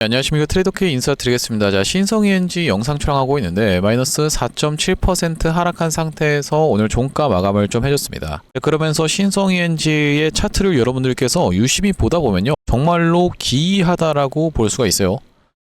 안녕하십니까. 트레이더K 인사드리겠습니다. 자, 신성ENG 영상 촬영하고 있는데 마이너스 4.7% 하락한 상태에서 오늘 종가 마감을 좀 해줬습니다. 그러면서 신성ENG의 차트를 여러분들께서 유심히 보다 보면요, 정말로 기이하다라고 볼 수가 있어요.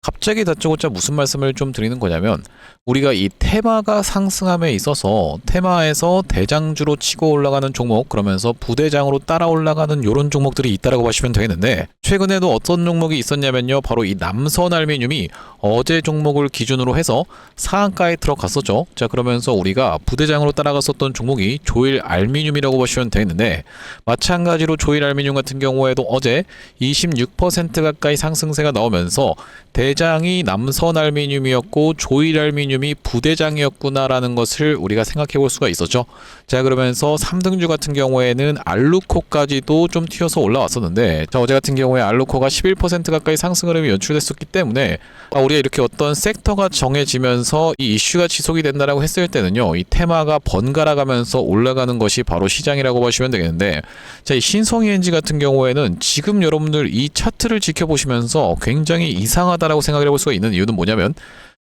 갑자기 다짜고짜 무슨 말씀을 좀 드리는 거냐면, 우리가 이 테마가 상승함에 있어서 테마에서 대장주로 치고 올라가는 종목, 그러면서 부대장으로 따라 올라가는 요런 종목들이 있다라고 보시면 되겠는데, 최근에도 어떤 종목이 있었냐면요, 바로 이 남선 알루미늄이 어제 종목을 기준으로 해서 상한가에 들어갔었죠. 자, 그러면서 우리가 부대장으로 따라갔었던 종목이 조일 알루미늄이라고 보시면 되겠는데, 마찬가지로 조일 알루미늄 같은 경우에도 어제 26% 가까이 상승세가 나오면서 대장이 남선 알루미늄이었고 조일 알루미늄이 부대장이었구나라는 것을 우리가 생각해 볼 수가 있었죠. 자, 그러면서 3등주 같은 경우에는 알루코까지도 좀 튀어서 올라왔었는데, 자, 어제 같은 경우에 알루코가 11% 가까이 상승 흐름이 연출됐었기 때문에 우리가 이렇게 어떤 섹터가 정해지면서 이 이슈가 지속이 된다라고 했을 때는요, 이 테마가 번갈아 가면서 올라가는 것이 바로 시장이라고 보시면 되겠는데, 자, 이 신성ENG 같은 경우에는 지금 여러분들 이 차트를 지켜보시면서 굉장히 이상하다라고 생각을 해볼 수가 있는 이유는 뭐냐면,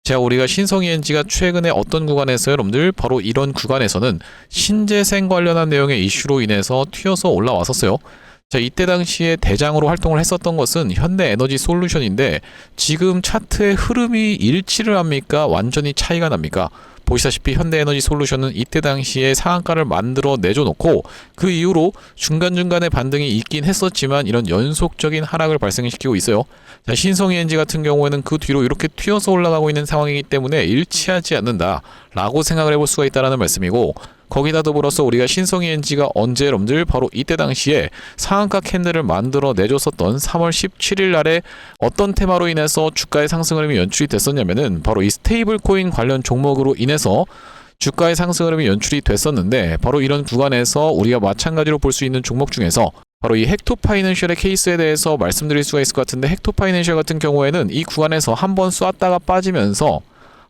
자, 우리가 신성ENG가 최근에 어떤 구간에서 여러분들 바로 이런 구간에서는 신재생 관련한 내용의 이슈로 인해서 튀어서 올라왔었어요. 자, 이때 당시에 대장으로 활동을 했었던 것은 현대에너지솔루션인데, 지금 차트의 흐름이 일치를 합니까? 완전히 차이가 납니까? 보시다시피 현대에너지솔루션은 이때 당시에 상한가를 만들어 내줘놓고 그 이후로 중간중간에 반등이 있긴 했었지만 이런 연속적인 하락을 발생시키고 있어요. 자, 신성ENG 같은 경우에는 그 뒤로 이렇게 튀어서 올라가고 있는 상황이기 때문에 일치하지 않는다 라고 생각을 해볼 수가 있다는 말씀이고, 거기다 더불어서 우리가 신성ENG가 언제 여러분들 바로 이때 당시에 상한가 캔들을 만들어 내줬었던 3월 17일 날에 어떤 테마로 인해서 주가의 상승 흐름이 연출이 됐었냐면은 바로 이 스테이블 코인 관련 종목으로 인해서 주가의 상승 흐름이 연출이 됐었는데, 바로 이런 구간에서 우리가 마찬가지로 볼 수 있는 종목 중에서 바로 이 헥토파이낸셜의 케이스에 대해서 말씀드릴 수가 있을 것 같은데, 헥토파이낸셜 같은 경우에는 이 구간에서 한번 쏘았다가 빠지면서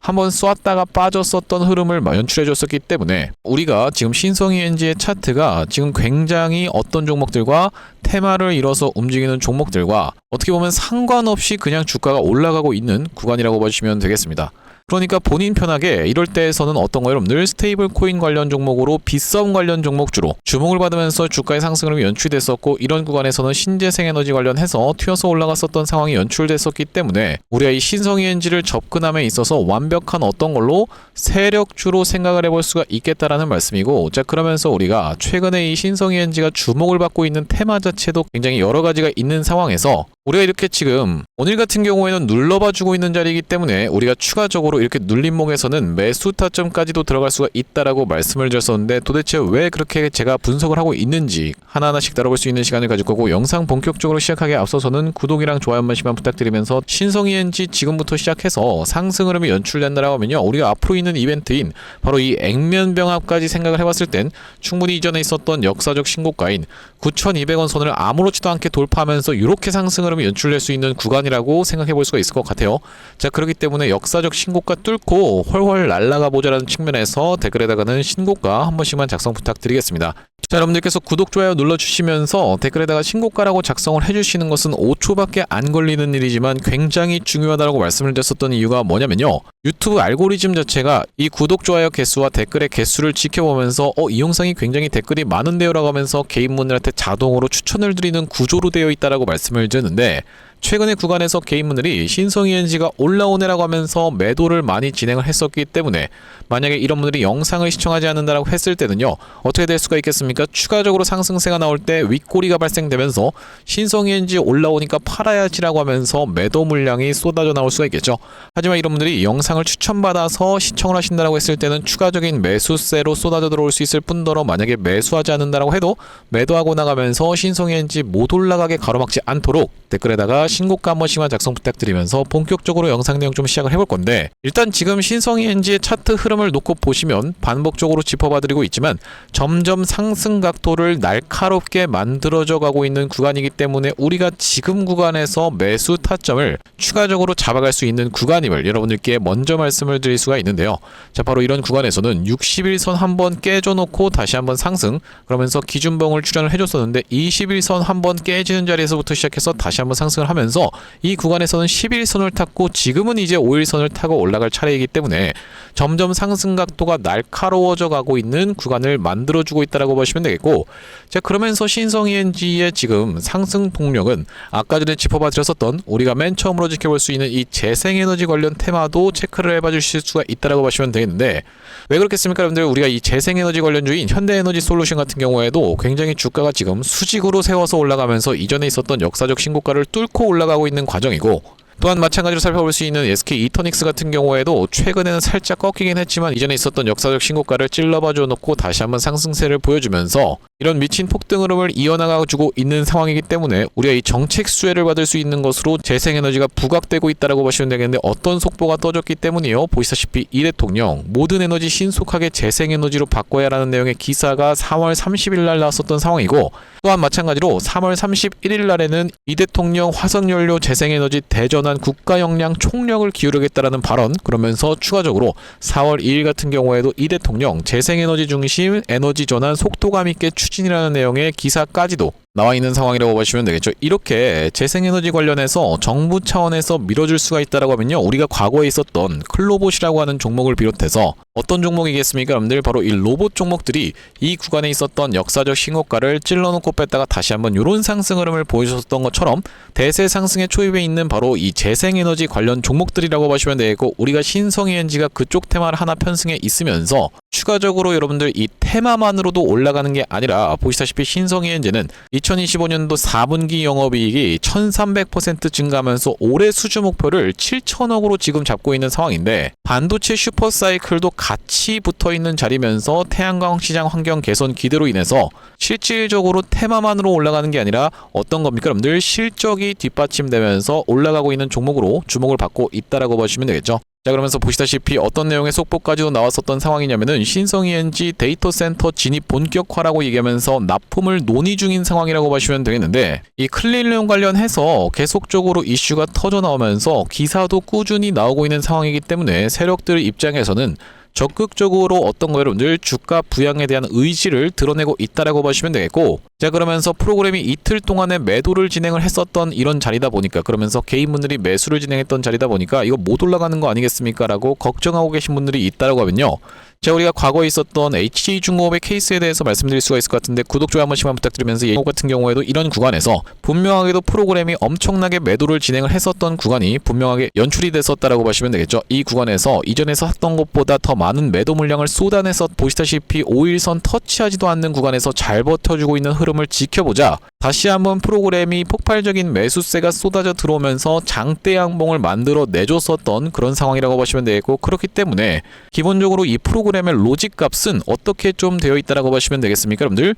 한번 쏘았다가 빠졌었던 흐름을 연출해 줬었기 때문에 우리가 지금 신성ENG의 차트가 지금 굉장히 어떤 종목들과 테마를 이뤄서 움직이는 종목들과 어떻게 보면 상관없이 그냥 주가가 올라가고 있는 구간이라고 보시면 되겠습니다. 그러니까 본인 편하게 이럴 때에서는 어떤 거예요? 여러분들 스테이블 코인 관련 종목으로 빗썸 관련 종목주로 주목을 받으면서 주가의 상승으로 연출됐었고, 이런 구간에서는 신재생 에너지 관련해서 튀어서 올라갔었던 상황이 연출됐었기 때문에 우리가 이 신성ENG를 접근함에 있어서 완벽한 어떤 걸로 세력주로 생각을 해볼 수가 있겠다라는 말씀이고, 자, 그러면서 우리가 최근에 이 신성ENG가 주목을 받고 있는 테마 자체도 굉장히 여러 가지가 있는 상황에서 우리가 이렇게 지금 오늘 같은 경우에는 눌러봐주고 있는 자리이기 때문에 우리가 추가적으로 이렇게 눌림목에서는 매수 타점까지도 들어갈 수가 있다라고 말씀을 드렸었는데, 도대체 왜 그렇게 제가 분석을 하고 있는지 하나하나씩 다뤄볼 수 있는 시간을 가질 거고, 영상 본격적으로 시작하기에 앞서서는 구독이랑 좋아요 한 번씩만 부탁드리면서, 신성ENG 지금부터 시작해서 상승 흐름이 연출된다라고 하면요, 우리가 앞으로 있는 이벤트인 바로 이 액면병합까지 생각을 해봤을 땐 충분히 이전에 있었던 역사적 신고가인 9,200원 선을 아무렇지도 않게 돌파하면서 이렇게 상승 흐름이 연출될 수 있는 구간이라고 생각해 볼 수가 있을 것 같아요. 자, 그렇기 때문에 역사적 신고가 뚫고 훨훨 날아가 보자라는 측면에서 댓글에다가는 신고가 한 번씩만 작성 부탁드리겠습니다. 자, 여러분들께서 구독, 좋아요 눌러주시면서 댓글에다가 신고가라고 작성을 해주시는 것은 5초밖에 안 걸리는 일이지만 굉장히 중요하다고 말씀을 드렸었던 이유가 뭐냐면요, 유튜브 알고리즘 자체가 이 구독, 좋아요 개수와 댓글의 개수를 지켜보면서 이 영상이 굉장히 댓글이 많은데요 라고 하면서 개인분들한테 자동으로 추천을 드리는 구조로 되어 있다라고 말씀을 드렸는데, 최근의 구간에서 개인분들이 신성ENG가 올라오네라고 하면서 매도를 많이 진행을 했었기 때문에 만약에 이런 분들이 영상을 시청하지 않는다라고 했을 때는요, 어떻게 될 수가 있겠습니까? 추가적으로 상승세가 나올 때 윗꼬리가 발생되면서 신성ENG 올라오니까 팔아야지라고 하면서 매도 물량이 쏟아져 나올 수가 있겠죠. 하지만 이런 분들이 영상을 추천받아서 시청을 하신다라고 했을 때는 추가적인 매수세로 쏟아져 들어올 수 있을 뿐더러, 만약에 매수하지 않는다라고 해도 매도하고 나가면서 신성ENG 못 올라가게 가로막지 않도록 댓글에다가 신고가 한 번씩만 작성 부탁드리면서 본격적으로 영상 내용 좀 시작을 해볼 건데, 일단 지금 신성ENG의 차트 흐름을 놓고 보시면 반복적으로 짚어봐드리고 있지만 점점 상승 각도를 날카롭게 만들어져 가고 있는 구간이기 때문에 우리가 지금 구간에서 매수 타점을 추가적으로 잡아갈 수 있는 구간임을 여러분들께 먼저 먼저 말씀을 드릴 수가 있는데요. 자, 바로 이런 구간에서는 60일선 한번 깨져놓고 다시 한번 상승, 그러면서 기준봉을 출현을 해줬었는데 21선 한번 깨지는 자리에서부터 시작해서 다시 한번 상승을 하면서 이 구간에서는 11선을 탔고 지금은 이제 5일선을 타고 올라갈 차례이기 때문에 점점 상승 각도가 날카로워져 가고 있는 구간을 만들어주고 있다고 보시면 되겠고, 자, 그러면서 신성ENG의 지금 상승 동력은 아까 전에 짚어봐 드렸었던 우리가 맨 처음으로 지켜볼 수 있는 이 재생에너지 관련 테마도 체크를 해봐 주실 수가 있다고 보시면 되겠는데, 왜 그렇겠습니까 여러분들? 우리가 이 재생에너지 관련주인 현대에너지 솔루션 같은 경우에도 굉장히 주가가 지금 수직으로 세워서 올라가면서 이전에 있었던 역사적 신고가를 뚫고 올라가고 있는 과정이고, 또한 마찬가지로 살펴볼 수 있는 SK 이터닉스 같은 경우에도 최근에는 살짝 꺾이긴 했지만 이전에 있었던 역사적 신고가를 찔러봐줘 놓고 다시 한번 상승세를 보여주면서 이런 미친 폭등 흐름을 이어나가주고 있는 상황이기 때문에 우리가 이 정책 수혜를 받을 수 있는 것으로 재생에너지가 부각되고 있다고 보시면 되겠는데, 어떤 속보가 떠졌기 때문이요. 보시다시피 이 대통령 모든 에너지 신속하게 재생에너지로 바꿔야 하는 내용의 기사가 3월 30일 날 나왔었던 상황이고, 또한 마찬가지로 3월 31일 날에는 이 대통령 화석연료 재생에너지 대전환 국가 역량 총력을 기울이겠다라는 발언, 그러면서 추가적으로 4월 2일 같은 경우에도 이 대통령 재생에너지 중심 에너지 전환 속도감 있게 추진이라는 내용의 기사까지도 나와 있는 상황이라고 보시면 되겠죠. 이렇게 재생에너지 관련해서 정부 차원에서 밀어줄 수가 있다라고 하면요, 우리가 과거에 있었던 클로봇이라고 하는 종목을 비롯해서 어떤 종목이겠습니까 여러분들? 바로 이 로봇 종목들이 이 구간에 있었던 역사적 신고가를 찔러놓고 뺐다가 다시 한번 이런 상승 흐름을 보여줬던 것처럼 대세 상승의 초입에 있는 바로 이 재생에너지 관련 종목들이라고 보시면 되겠고, 우리가 신성ENG가 그쪽 테마를 하나 편승해 있으면서 추가적으로 여러분들 이 테마만으로도 올라가는 게 아니라, 보시다시피 신성ENG는 2025년도 4분기 영업이익이 1300% 증가하면서 올해 수주 목표를 7천억으로 지금 잡고 있는 상황인데, 반도체 슈퍼사이클도 같이 붙어있는 자리면서 태양광 시장 환경 개선 기대로 인해서 실질적으로 테마만으로 올라가는 게 아니라 어떤 겁니까 여러분들? 실적이 뒷받침되면서 올라가고 있는 종목으로 주목을 받고 있다라고 보시면 되겠죠. 자, 그러면서 보시다시피 어떤 내용의 속보까지도 나왔었던 상황이냐면은 신성ENG 데이터 센터 진입 본격화라고 얘기하면서 납품을 논의 중인 상황이라고 보시면 되겠는데, 이 클린룸 관련해서 계속적으로 이슈가 터져 나오면서 기사도 꾸준히 나오고 있는 상황이기 때문에 세력들 입장에서는 적극적으로 어떤 거 여러분들 주가 부양에 대한 의지를 드러내고 있다라고 보시면 되겠고, 자, 그러면서 프로그램이 이틀 동안에 매도를 진행을 했었던 이런 자리다 보니까, 그러면서 개인분들이 매수를 진행했던 자리다 보니까 이거 못 올라가는 거 아니겠습니까 라고 걱정하고 계신 분들이 있다라고 하면요, 자, 우리가 과거에 있었던 HJ중공업의 케이스에 대해서 말씀드릴 수가 있을 것 같은데 구독, 좋아요 한 번씩만 부탁드리면서, 이 같은 경우에도 이런 구간에서 분명하게도 프로그램이 엄청나게 매도를 진행을 했었던 구간이 분명하게 연출이 됐었다라고 보시면 되겠죠. 이 구간에서 이전에서 했던 것보다 더 많은 매도 물량을 쏟아내서 보시다시피 5일선 터치하지도 않는 구간에서 잘 버텨주고 있는 흐름을 지켜보자 다시 한번 프로그램이 폭발적인 매수세가 쏟아져 들어오면서 장대 양봉을 만들어 내줬었던 그런 상황이라고 보시면 되겠고, 그렇기 때문에 기본적으로 이 프로그램의 로직 값은 어떻게 좀 되어 있다라고 보시면 되겠습니까 여러분들?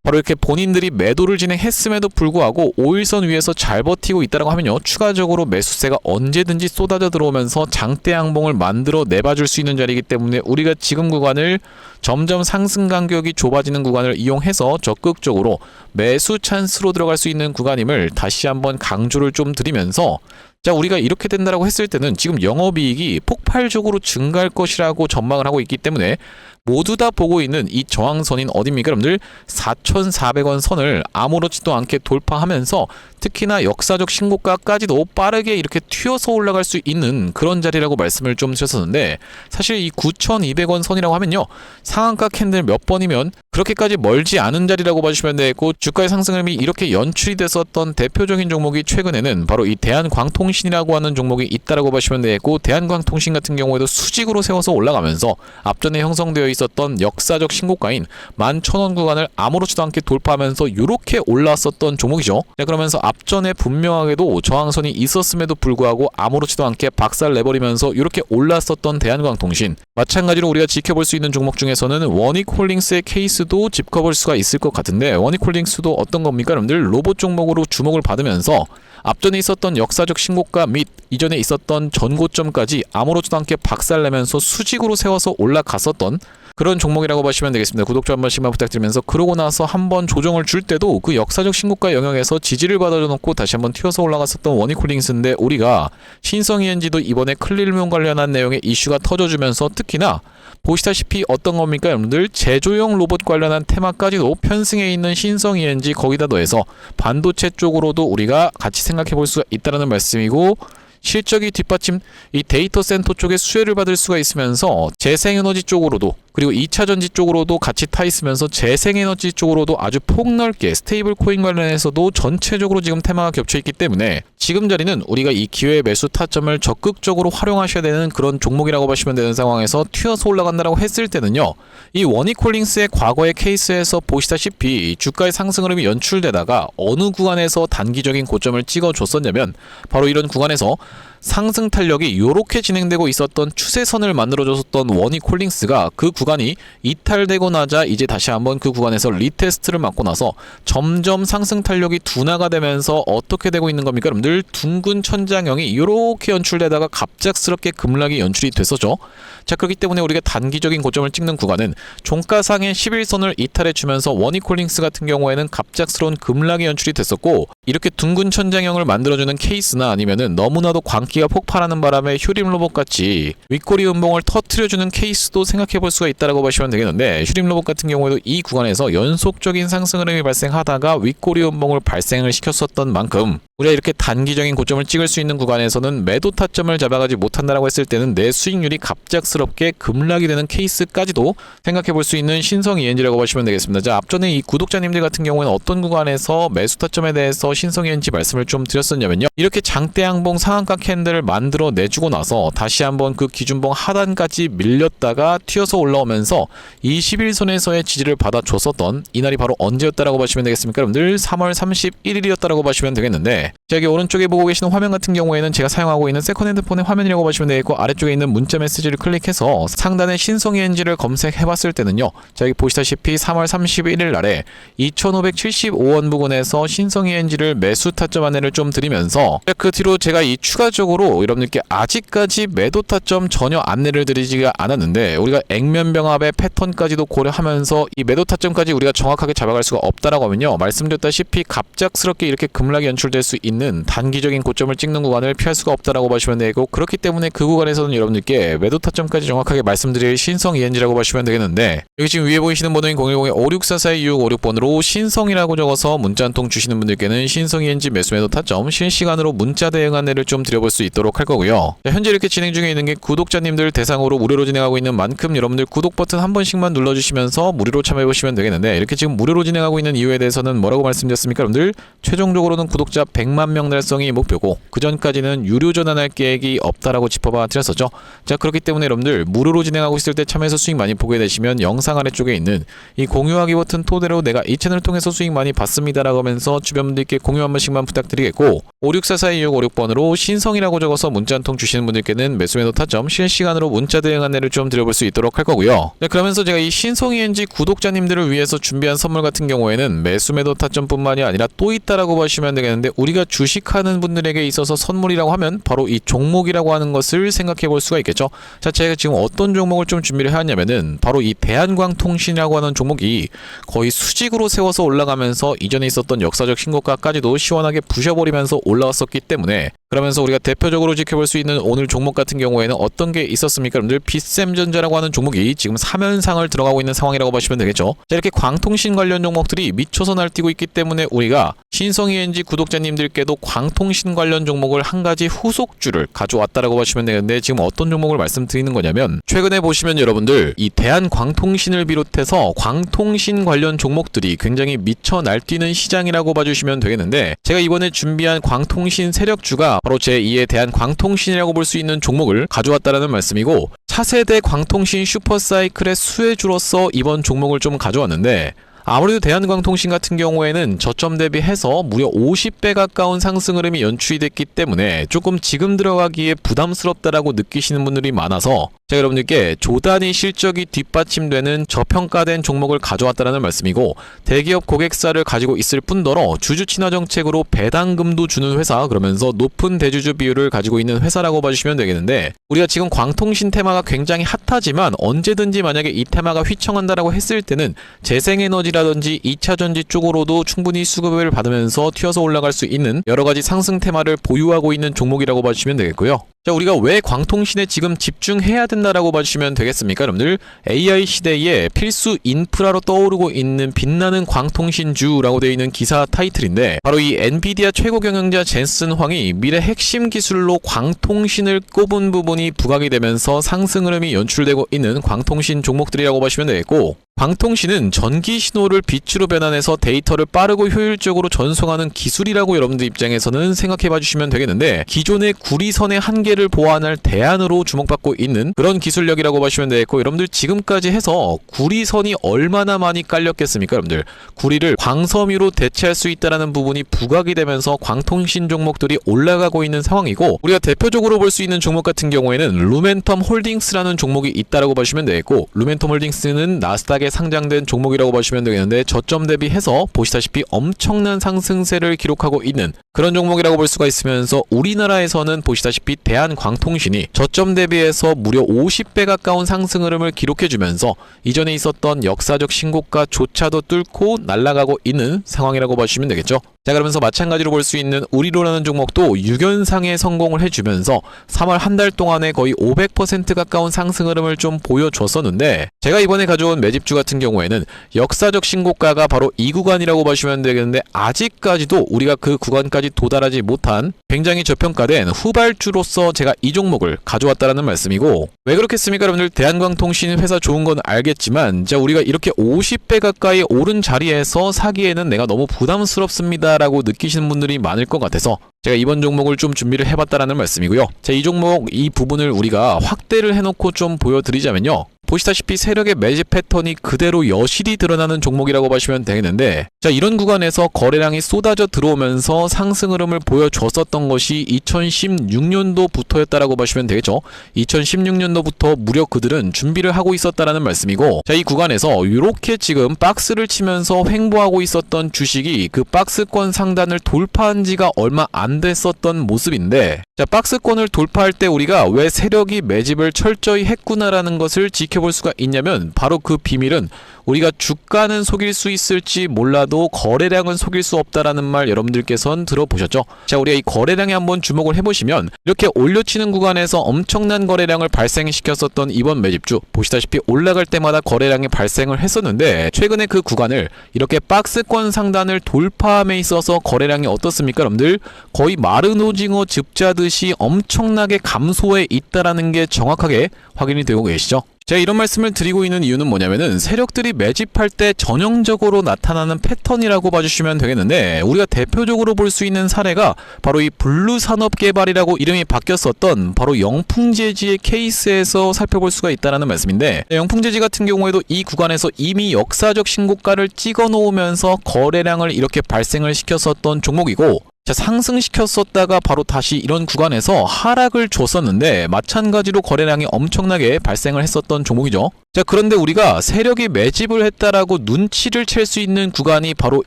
바로 이렇게 본인들이 매도를 진행했음에도 불구하고 5일선 위에서 잘 버티고 있다라고 하면요, 추가적으로 매수세가 언제든지 쏟아져 들어오면서 장대 양봉을 만들어 내봐줄 수 있는 자리이기 때문에 우리가 지금 구간을 점점 상승 간격이 좁아지는 구간을 이용해서 적극적으로 매수 찬스로 들어갈 수 있는 구간임을 다시 한번 강조를 좀 드리면서, 자, 우리가 이렇게 된다라고 했을 때는 지금 영업이익이 폭발적으로 증가할 것이라고 전망을 하고 있기 때문에 모두 다 보고 있는 이 저항선인 어디입니까 여러분들? 4,400원 선을 아무렇지도 않게 돌파하면서 특히나 역사적 신고가까지도 빠르게 이렇게 튀어서 올라갈 수 있는 그런 자리라고 말씀을 좀 드렸었는데, 사실 이 9,200원 선이라고 하면요, 상한가 캔들 몇 번이면 그렇게까지 멀지 않은 자리라고 봐주시면 되고, 주가의 상승 흐름이 이렇게 연출이 됐었던 대표적인 종목이 최근에는 바로 이 대한광통신이라고 하는 종목이 있다라고 보시면 되고, 대한광통신 같은 경우에도 수직으로 세워서 올라가면서 앞전에 형성되어 있었던 역사적 신고가인 11,000원 구간을 아무렇지도 않게 돌파하면서 이렇게 올라왔었던 종목이죠. 네, 그러면서 앞전에 분명하게도 저항선이 있었음에도 불구하고 아무렇지도 않게 박살 내버리면서 이렇게 올랐었던 대한광통신, 마찬가지로 우리가 지켜볼 수 있는 종목 중에서는 원익홀딩스의 케이스도 짚어볼 수가 있을 것 같은데, 원익홀딩스도 어떤 겁니까 여러분들? 로봇 종목으로 주목을 받으면서 앞전에 있었던 역사적 신고가 및 이전에 있었던 전고점까지 아무렇지도 않게 박살내면서 수직으로 세워서 올라갔었던 그런 종목이라고 보시면 되겠습니다. 구독자 한 번씩만 부탁드리면서 그러고 나서 한번 조정을 줄 때도 그 역사적 신고가 영역에서 지지를 받아놓고 다시 한번 튀어서 올라갔었던 원이콜링스인데 우리가 신성ENG도 이번에 클릴문 관련한 내용의 이슈가 터져주면서 특히나 보시다시피 어떤 겁니까 여러분들, 제조용 로봇 관련한 테마까지도 편승해 있는 신성ENG 거기다 더해서 반도체 쪽으로도 우리가 같이 생각해 볼 수가 있다는 말씀이고, 실적이 뒷받침 이 데이터 센터 쪽에 수혜를 받을 수가 있으면서 재생에너지 쪽으로도 그리고 2차전지 쪽으로도 같이 타 있으면서 재생에너지 쪽으로도 아주 폭넓게 스테이블 코인 관련해서도 전체적으로 지금 테마가 겹쳐 있기 때문에 지금 자리는 우리가 이 기회의 매수 타점을 적극적으로 활용하셔야 되는 그런 종목이라고 보시면 되는 상황에서 튀어서 올라간다라고 했을 때는요, 이 원이콜링스의 과거의 케이스에서 보시다시피 주가의 상승 흐름이 연출되다가 어느 구간에서 단기적인 고점을 찍어줬었냐면 바로 이런 구간에서 상승 탄력이 이렇게 진행되고 있었던 추세선을 만들어줬었던 원이콜링스가 그 구간이 이탈되고 나자 이제 다시 한번 그 구간에서 리테스트를 맞고 나서 점점 상승 탄력이 둔화가 되면서 어떻게 되고 있는 겁니까? 여러분들 둥근 천장형이 이렇게 연출되다가 갑작스럽게 급락이 연출이 됐었죠. 자, 그렇기 때문에 우리가 단기적인 고점을 찍는 구간은 종가상의 11선을 이탈해 주면서 원이콜링스 같은 경우에는 갑작스러운 급락이 연출이 됐었고, 이렇게 둥근 천장형을 만들어주는 케이스나 아니면은 너무나도 광기가 폭발하는 바람에 휴림 로봇 같이 윗꼬리 음봉을 터트려주는 케이스도 생각해 볼 수가 있다라고 보시면 되겠는데, 휴림 로봇 같은 경우에도 이 구간에서 연속적인 상승 흐름이 발생하다가 윗꼬리 음봉을 발생을 시켰었던 만큼 우리가 이렇게 단기적인 고점을 찍을 수 있는 구간에서는 매도 타점을 잡아가지 못한다라고 했을 때는 내 수익률이 갑작스럽게 급락이 되는 케이스까지도 생각해 볼 수 있는 신성ENG라고 보시면 되겠습니다. 자, 앞전에 이 구독자님들 같은 경우에는 어떤 구간에서 매수 타점에 대해서 신성ENG 말씀을 좀 드렸었냐면요, 이렇게 장대양봉 상한가 캔들을 만들어 내주고 나서 다시 한번 그 기준봉 하단까지 밀렸다가 튀어서 올라오면서 21선에서의 지지를 받아줬었던 이날이 바로 언제였다라고 보시면 되겠습니까? 여러분들 3월 31일이었다라고 보시면 되겠는데, 자, 여기 오른쪽에 보고 계시는 화면 같은 경우에는 제가 사용하고 있는 세컨 핸드폰의 화면이라고 보시면 되겠고, 아래쪽에 있는 문자 메시지를 클릭해서 상단에 신성ENG를 검색해 봤을 때는요, 자, 여기 보시다시피 3월 31일 날에 2575원 부근에서 신성ENG를 매수 타점 안내를 좀 드리면서 그 뒤로 제가 이 추가적으로 여러분들께 아직까지 매도 타점 전혀 안내를 드리지가 않았는데, 우리가 액면병합의 패턴까지도 고려하면서 이 매도 타점까지 우리가 정확하게 잡아갈 수가 없다라고 하면요, 말씀드렸다시피 갑작스럽게 이렇게 급락이 연출될 수 있는 단기적인 고점을 찍는 구간을 피할 수가 없다라고 보시면 되고, 그렇기 때문에 그 구간에서는 여러분들께 매도 타점까지 정확하게 말씀드릴 신성ENG라고 보시면 되겠는데, 여기 지금 위에 보이시는 번호인 010-5644-2656번으로 신성이라고 적어서 문자 한 통 주시는 분들께는 신성ENG 매수 매도 타점 실시간으로 문자 대응 안내를 좀 드려볼 수 있도록 할 거고요. 자, 현재 이렇게 진행 중에 있는 게 구독자님들 대상으로 무료로 진행하고 있는 만큼 여러분들 구독 버튼 한 번씩만 눌러주시면서 무료로 참여해보시면 되겠는데, 이렇게 지금 무료로 진행하고 있는 이유에 대해서는 뭐라고 말씀드렸습니까? 여러분들 최종적으로는 구독자 100만 명 달성이 목표고 그 전까지는 유료 전환할 계획이 없다라고 짚어봐 드렸었죠. 자, 그렇기 때문에 여러분들 무료로 진행하고 있을 때 참여해서 수익 많이 보게 되시면 영상 아래쪽에 있는 이 공유하기 버튼 토대로 내가 이 채널을 통해서 수익 많이 받습니다라고 하면서 주변 분들께 공유 한 번씩만 부탁드리겠고, 5644-2656번으로 신성이라고 적어서 문자 한 통 주시는 분들께는 매수 매도 타점 실시간으로 문자 대응 안내를 좀 드려볼 수 있도록 할 거고요. 네, 그러면서 제가 이 신성ENG 구독자님들을 위해서 준비한 선물 같은 경우에는 매수 매도 타점뿐만이 아니라 또 있다라고 보시면 되겠는데, 우리가 주식하는 분들에게 있어서 선물이라고 하면 바로 이 종목이라고 하는 것을 생각해 볼 수가 있겠죠. 자, 제가 지금 어떤 종목을 좀 준비를 해왔냐면은 바로 이 대한광통신이라고 하는 종목이 거의 수직으로 세워서 올라가면서 이전에 있었던 역사적 신고가까지도 시원하게 부셔버리면서 올라왔었기 때문에, 그러면서 우리가 대표적으로 지켜볼 수 있는 오늘 종목 같은 경우에는 어떤 게 있었습니까? 여러분들 빗셈전자라고 하는 종목이 지금 3연상을 들어가고 있는 상황이라고 보시면 되겠죠. 자, 이렇게 광통신 관련 종목들이 미쳐서 날뛰고 있기 때문에 우리가 신성ENG 구독자님들께도 광통신 관련 종목을 한 가지 후속주를 가져왔다라고 보시면 되는데, 지금 어떤 종목을 말씀드리는 거냐면, 최근에 보시면 여러분들 이 대한광통신을 비롯해서 광통신 관련 종목들이 굉장히 미쳐 날뛰는 시장이라고 봐주시면 되겠는데, 제가 이번에 준비한 광통신 세력주가 바로 제2의 대한광통신이라고 볼 수 있는 종목을 가져왔다라는 말씀이고, 차세대 광통신 슈퍼사이클의 수혜주로서 이번 종목을 좀 가져왔는데, 아무래도 대한광통신 같은 경우에는 저점 대비해서 무려 50배 가까운 상승 흐름이 연출이 됐기 때문에 조금 지금 들어가기에 부담스럽다라고 느끼시는 분들이 많아서 자, 여러분들께 조단위 실적이 뒷받침되는 저평가된 종목을 가져왔다는 말씀이고, 대기업 고객사를 가지고 있을 뿐더러 주주 친화 정책으로 배당금도 주는 회사, 그러면서 높은 대주주 비율을 가지고 있는 회사라고 봐주시면 되겠는데, 우리가 지금 광통신 테마가 굉장히 핫하지만 언제든지 만약에 이 테마가 휘청한다라고 했을 때는 재생에너지라든지 2차전지 쪽으로도 충분히 수급을 받으면서 튀어서 올라갈 수 있는 여러가지 상승 테마를 보유하고 있는 종목이라고 봐주시면 되겠고요. 자, 우리가 왜 광통신에 지금 집중해야 된다라고 봐주시면 되겠습니까? 여러분들, AI 시대에 필수 인프라로 떠오르고 있는 빛나는 광통신주라고 되어 있는 기사 타이틀인데, 바로 이 엔비디아 최고 경영자 젠슨 황이 미래 핵심 기술로 광통신을 꼽은 부분이 부각이 되면서 상승 흐름이 연출되고 있는 광통신 종목들이라고 보시면 되겠고, 광통신은 전기 신호를 빛으로 변환해서 데이터를 빠르고 효율적으로 전송하는 기술이라고 여러분들 입장에서는 생각해 봐주시면 되겠는데, 기존의 구리선의 한계를 보완할 대안으로 주목받고 있는 그런 기술력이라고 보시면 되겠고, 여러분들 지금까지 해서 구리선이 얼마나 많이 깔렸겠습니까? 여러분들 구리를 광섬유로 대체할 수 있다는 부분이 부각이 되면서 광통신 종목들이 올라가고 있는 상황이고, 우리가 대표적으로 볼 수 있는 종목 같은 경우에는 루멘텀 홀딩스라는 종목이 있다라고 보시면 되겠고, 루멘텀 홀딩스는 나스닥에 상장된 종목이라고 보시면 되겠는데, 저점 대비해서 보시다시피 엄청난 상승세를 기록하고 있는 그런 종목이라고 볼 수가 있으면서, 우리나라에서는 보시다시피 대한광통신이 저점 대비해서 무려 50배 가까운 상승 흐름을 기록해주면서 이전에 있었던 역사적 신고가조차도 뚫고 날아가고 있는 상황이라고 보시면 되겠죠. 자, 그러면서 마찬가지로 볼 수 있는 우리로라는 종목도 6연상에 성공을 해주면서 3월 한 달 동안에 거의 500% 가까운 상승 흐름을 좀 보여줬었는데, 제가 이번에 가져온 매집주 같은 경우에는 역사적 신고가가 바로 이 구간이라고 보시면 되겠는데, 아직까지도 우리가 그 구간까지 도달하지 못한 굉장히 저평가된 후발주로서 제가 이 종목을 가져왔다라는 말씀이고, 왜 그렇겠습니까? 여러분들, 대한광통신 회사 좋은 건 알겠지만, 자, 우리가 이렇게 50배 가까이 오른 자리에서 사기에는 내가 너무 부담스럽습니다 라고 느끼시는 분들이 많을 것 같아서 제가 이번 종목을 좀 준비를 해봤다라는 말씀이고요. 자, 이 종목 이 부분을 우리가 확대를 해놓고 좀 보여드리자면요, 보시다시피 세력의 매집 패턴이 그대로 여실히 드러나는 종목이라고 보시면 되겠는데, 자, 이런 구간에서 거래량이 쏟아져 들어오면서 상승 흐름을 보여줬었던 것이 2016년도부터였다라고 보시면 되겠죠. 2016년도부터 무려 그들은 준비를 하고 있었다라는 말씀이고, 자, 이 구간에서 이렇게 지금 박스를 치면서 횡보하고 있었던 주식이 그 박스권 상단을 돌파한 지가 얼마 안 됐었던 모습인데, 자, 박스권을 돌파할 때 우리가 왜 세력이 매집을 철저히 했구나라는 것을 지켜볼 수가 있냐면, 바로 그 비밀은 우리가 주가는 속일 수 있을지 몰라도 거래량은 속일 수 없다라는 말 여러분들께서는 들어보셨죠? 자, 우리가 이 거래량에 한번 주목을 해보시면, 이렇게 올려치는 구간에서 엄청난 거래량을 발생시켰었던 이번 매집주, 보시다시피 올라갈 때마다 거래량이 발생을 했었는데, 최근에 그 구간을 이렇게 박스권 상단을 돌파함에 있어서 거래량이 어떻습니까? 여러분들, 거의 마른 오징어 즙자듯이 엄청나게 감소해 있다라는 게 정확하게 확인이 되고 계시죠? 제가 이런 말씀을 드리고 있는 이유는 뭐냐면은, 세력들이 매집할 때 전형적으로 나타나는 패턴이라고 봐주시면 되겠는데, 우리가 대표적으로 볼 수 있는 사례가 바로 이 블루산업개발이라고 이름이 바뀌었었던 바로 영풍재지의 케이스에서 살펴볼 수가 있다는 말씀인데, 영풍재지 같은 경우에도 이 구간에서 이미 역사적 신고가를 찍어 놓으면서 거래량을 이렇게 발생을 시켰었던 종목이고, 자, 상승시켰었다가 바로 다시 이런 구간에서 하락을 줬었는데, 마찬가지로 거래량이 엄청나게 발생을 했었던 종목이죠. 자, 그런데 우리가 세력이 매집을 했다라고 눈치를 챌 수 있는 구간이 바로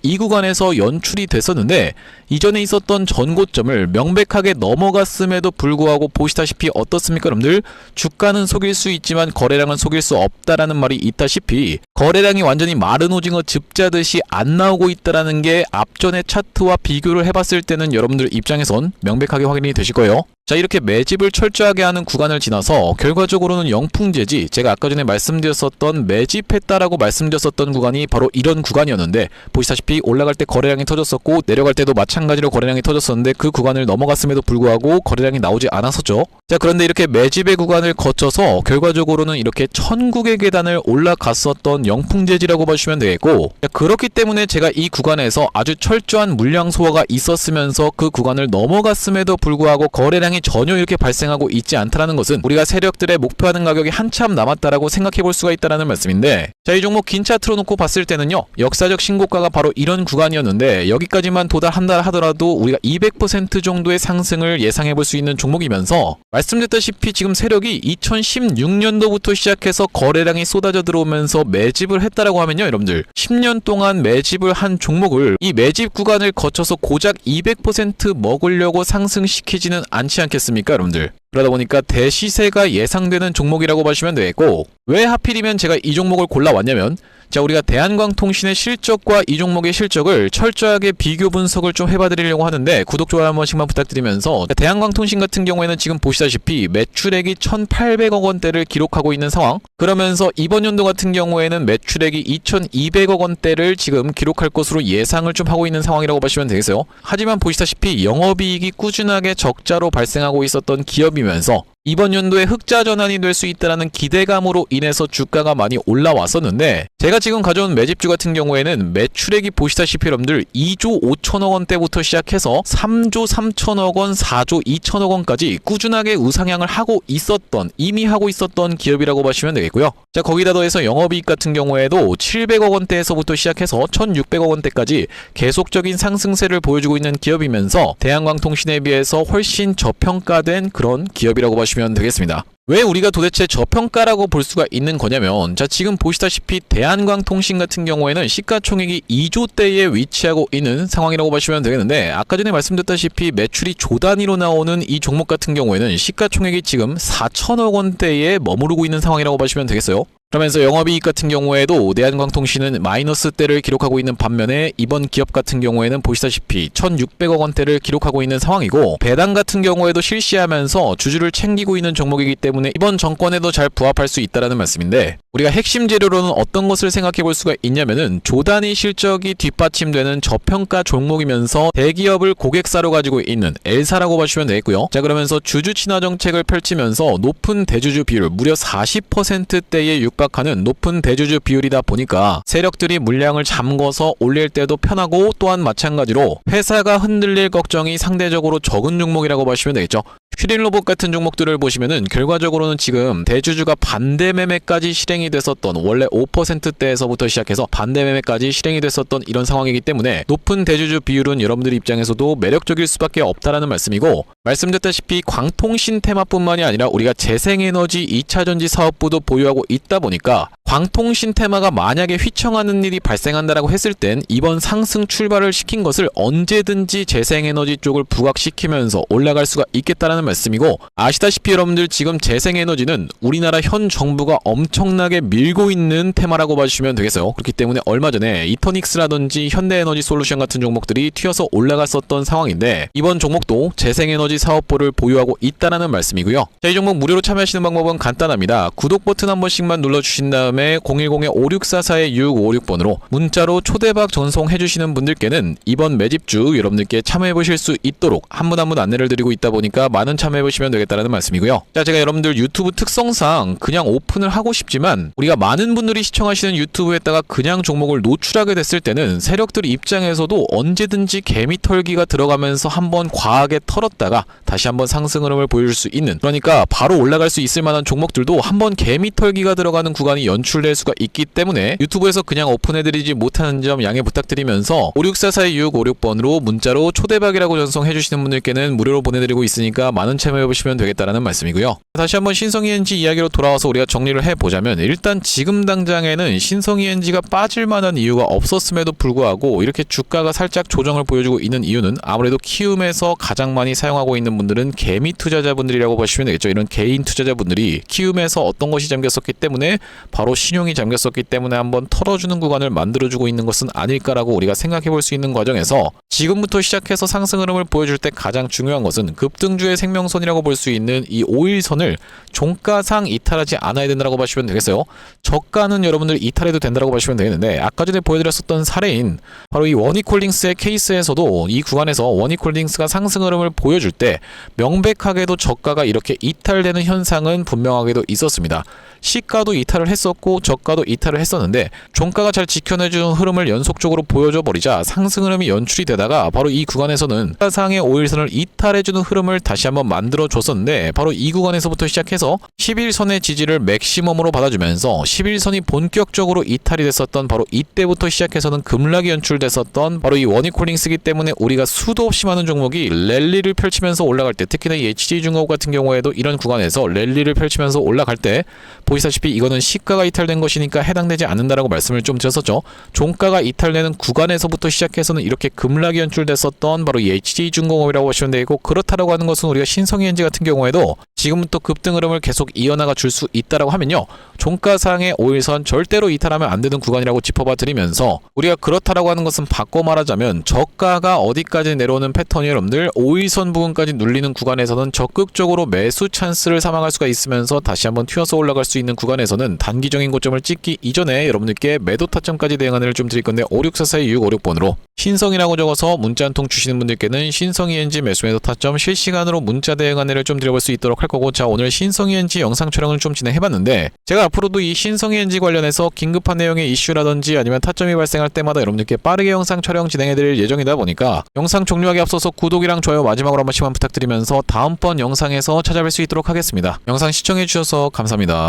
이 구간에서 연출이 됐었는데, 이전에 있었던 전고점을 명백하게 넘어갔음에도 불구하고 보시다시피 어떻습니까? 여러분들, 주가는 속일 수 있지만 거래량은 속일 수 없다라는 말이 있다시피, 거래량이 완전히 마른 오징어 즙자듯이 안 나오고 있다라는 게 앞전의 차트와 비교를 해봤을 때는 여러분들 입장에선 명백하게 확인이 되실 거예요. 자, 이렇게 매집을 철저하게 하는 구간을 지나서 결과적으로는 영풍재지, 제가 아까 전에 말씀드렸었던 매집했다라고 말씀드렸었던 구간이 바로 이런 구간이었는데, 보시다시피 올라갈 때 거래량이 터졌었고 내려갈 때도 마찬가지로 거래량이 터졌었는데, 그 구간을 넘어갔음에도 불구하고 거래량이 나오지 않았었죠. 자, 그런데 이렇게 매집의 구간을 거쳐서 결과적으로는 이렇게 천국의 계단을 올라갔었던 영풍재지라고 보시면 되겠고, 자, 그렇기 때문에 제가 이 구간에서 아주 철저한 물량 소화가 있었으면서 그 구간을 넘어갔음에도 불구하고 거래량이 전혀 이렇게 발생하고 있지 않다라는 것은, 우리가 세력들의 목표하는 가격이 한참 남았다라고 생각해 볼 수가 있다는 말씀인데, 자, 이 종목 긴 차트로 놓고 봤을 때는요, 역사적 신고가가 바로 이런 구간이었는데 여기까지만 도달한다 하더라도 우리가 200% 정도의 상승을 예상해 볼 수 있는 종목이면서, 말씀드렸다시피 지금 세력이 2016년도부터 시작해서 거래량이 쏟아져 들어오면서 매집을 했다라고 하면요, 여러분들 10년 동안 매집을 한 종목을 이 매집 구간을 거쳐서 고작 200% 먹으려고 상승시키지는 않지 않겠습니까, 여러분들? 그러다 보니까 대시세가 예상되는 종목이라고 보시면 되겠고, 왜 하필이면 제가 이 종목을 골라왔냐면, 자, 우리가 대한광통신의 실적과 이 종목의 실적을 철저하게 비교 분석을 좀 해봐드리려고 하는데, 구독, 좋아요 한 번씩만 부탁드리면서, 대한광통신 같은 경우에는 지금 보시다시피 매출액이 1,800억 원대를 기록하고 있는 상황, 그러면서 이번 연도 같은 경우에는 매출액이 2,200억 원대를 지금 기록할 것으로 예상을 좀 하고 있는 상황이라고 보시면 되겠어요. 하지만 보시다시피 영업이익이 꾸준하게 적자로 발생하고 있었던 기업이면서 이번 연도에 흑자 전환이 될 수 있다는 기대감으로 인해서 주가가 많이 올라왔었는데, 제가 지금 가져온 매집주 같은 경우에는 매출액이 보시다시피 여러분들 2조 5천억 원대부터 시작해서 3조 3천억 원, 4조 2천억 원까지 꾸준하게 우상향을 하고 있었던, 이미 하고 있었던 기업이라고 보시면 되겠고요. 자, 거기다 더해서 영업이익 같은 경우에도 700억 원대에서부터 시작해서 1,600억 원대까지 계속적인 상승세를 보여주고 있는 기업이면서 대한광통신에 비해서 훨씬 저평가된 그런 기업이라고 보시면 되겠습니다. 왜 우리가 도대체 저평가라고 볼 수가 있는 거냐면, 자, 지금 보시다시피 대한광통신 같은 경우에는 시가총액이 2조대에 위치하고 있는 상황이라고 보시면 되겠는데, 아까 전에 말씀드렸다시피 매출이 조 단위로 나오는 이 종목 같은 경우에는 시가총액이 지금 4천억 원대에 머무르고 있는 상황이라고 보시면 되겠어요. 그러면서 영업이익 같은 경우에도 대한광통신은 마이너스대를 기록하고 있는 반면에 이번 기업 같은 경우에는 보시다시피 1,600억 원대를 기록하고 있는 상황이고, 배당 같은 경우에도 실시하면서 주주를 챙기고 있는 종목이기 때문에 이번 정권에도 잘 부합할 수 있다는 말씀인데, 우리가 핵심 재료로는 어떤 것을 생각해 볼 수가 있냐면은 조단위 실적이 뒷받침되는 저평가 종목이면서 대기업을 고객사로 가지고 있는 L사라고 보시면 되겠고요. 자, 그러면서 주주 친화 정책을 펼치면서 높은 대주주 비율, 무려 40%대에 육박하는 높은 대주주 비율이다 보니까 세력들이 물량을 잠궈서 올릴 때도 편하고, 또한 마찬가지로 회사가 흔들릴 걱정이 상대적으로 적은 종목이라고 보시면 되겠죠. 슈린로봇 같은 종목들을 보시면은 결과적으로는 지금 대주주가 반대 매매까지 실행이 됐었던, 원래 5%대에서부터 시작해서 반대 매매까지 실행이 됐었던 이런 상황이기 때문에 높은 대주주 비율은 여러분들 입장에서도 매력적일 수밖에 없다라는 말씀이고, 말씀드렸다시피 광통신 테마뿐만이 아니라 우리가 재생에너지 2차전지 사업부도 보유하고 있다 보니까 광통신 테마가 만약에 휘청하는 일이 발생한다라고 했을 땐 이번 상승 출발을 시킨 것을 언제든지 재생에너지 쪽을 부각시키면서 올라갈 수가 있겠다라는 말씀이고, 아시다시피 여러분들 지금 재생에너지는 우리나라 현 정부가 엄청나게 밀고 있는 테마라고 봐주시면 되겠어요. 그렇기 때문에 얼마 전에 이터닉스라든지 현대에너지 솔루션 같은 종목들이 튀어서 올라갔었던 상황인데, 이번 종목도 재생에너지 사업부를 보유하고 있다라는 말씀이고요. 자, 이 종목 무료로 참여하시는 방법은 간단합니다. 구독 버튼 한 번씩만 눌러주신 다음에 010-5644-6656번으로 문자로 초대박 전송해주시는 분들께는 이번 매집주 여러분들께 참여해보실 수 있도록 한 분 한 분 안내를 드리고 있다 보니까 많은 참여해보시면 되겠다는 말씀이고요. 자, 제가 여러분들 유튜브 특성상 그냥 오픈을 하고 싶지만, 우리가 많은 분들이 시청하시는 유튜브에다가 그냥 종목을 노출하게 됐을 때는 세력들 입장에서도 언제든지 개미털기가 들어가면서 한번 과하게 털었다가 다시 한번 상승 흐름을 보여줄 수 있는, 그러니까 바로 올라갈 수 있을 만한 종목들도 한번 개미털기가 들어가는 구간이 연출될 수가 있기 때문에 유튜브에서 그냥 오픈해드리지 못하는 점 양해 부탁드리면서 564-4656번으로 문자로 초대박이라고 전송해주시는 분들께는 무료로 보내드리고 있으니까 많은 참여해보시면 되겠다라는 말씀이고요. 다시 한번 신성이엔지 이야기로 돌아와서 우리가 정리를 해보자면, 일단 지금 당장에는 신성이엔지가 빠질만한 이유가 없었음에도 불구하고 이렇게 주가가 살짝 조정을 보여주고 있는 이유는 아무래도 키움에서 가장 많이 사용하고 있는 분들은 개미 투자자분들이라고 보시면 되겠죠. 이런 개인 투자자분들이 키움에서 어떤 것이 잠겼었기 때문에 바로 신용이 잠겼었기 때문에 한번 털어주는 구간을 만들어주고 있는 것은 아닐까라고 우리가 생각해볼 수 있는 과정에서, 지금부터 시작해서 상승 흐름을 보여줄 때 가장 중요한 것은 급등주의 생명선이라고 볼 수 있는 이 5일선을 종가상 이탈하지 않아야 된다고 보시면 되겠어요. 저가는 여러분들 이탈해도 된다고 보시면 되겠는데, 아까 전에 보여드렸었던 사례인 바로 이 원익홀딩스의 케이스에서도 이 구간에서 원익홀딩스가 상승 흐름을 보여줄 때 명백하게도 저가가 이렇게 이탈되는 현상은 분명하게도 있었습니다. 시가도 이탈을 했었고 했고 저가도 이탈을 했었는데 종가가 잘 지켜내주는 흐름을 연속적으로 보여줘 버리자 상승 흐름이 연출이 되다가 바로 이 구간에서는 상의 5일선을 이탈해주는 흐름을 다시 한번 만들어 줬었는데 바로 이 구간에서부터 시작해서 11선의 지지를 맥시멈으로 받아주면서 11선이 본격적으로 이탈이 됐었던 바로 이때부터 시작해서는 급락이 연출됐었던 바로 이 원익홀딩스기 때문에 우리가 수도 없이 많은 종목이 랠리를 펼치면서 올라갈 때, 특히나 이 HJ중공업 같은 경우에도 이런 구간에서 랠리를 펼치면서 올라갈 때 보시다시피 이거는 시가가 이탈된 것이니까 해당되지 않는다라고 말씀을 좀 드렸었죠. 종가가 이탈되는 구간에서부터 시작해서는 이렇게 급락이 연출됐었던 바로 이 HJ중공업이라고 보시면 되고, 그렇다라고 하는 것은 우리가 신성현지 같은 경우에도 지금부터 급등 흐름을 계속 이어나가 줄 수 있다라고 하면요, 종가상의 5일선 절대로 이탈하면 안 되는 구간이라고 짚어봐 드리면서, 우리가 그렇다라고 하는 것은 바꿔 말하자면 저가가 어디까지 내려오는 패턴이 여러분들 5일선 부분까지 눌리는 구간에서는 적극적으로 매수 찬스를 삼아갈 수가 있으면서 다시 한번 튀어서 올라갈 수 있는 구간에서는 단기적인 고점을 찍기 이전에 여러분들께 매도 타점까지 대응 안내를 좀 드릴 건데, 5644656번으로 신성이라고 적어서 문자 한 통 주시는 분들께는 신성이엔지 매수 매도 타점 실시간으로 문자 대응 안내를 좀 드려볼 수 있도록 할 거고, 자, 오늘 신성이엔지 영상 촬영을 좀 진행해봤는데, 제가 앞으로도 이 신성이엔지 관련해서 긴급한 내용의 이슈라든지 아니면 타점이 발생할 때마다 여러분들께 빠르게 영상 촬영 진행해드릴 예정이다 보니까 영상 종료하기 앞서서 구독이랑 좋아요 마지막으로 한 번씩만 부탁드리면서 다음번 영상에서 찾아뵐 수 있도록 하겠습니다. 영상 시청해주셔서 감사합니다.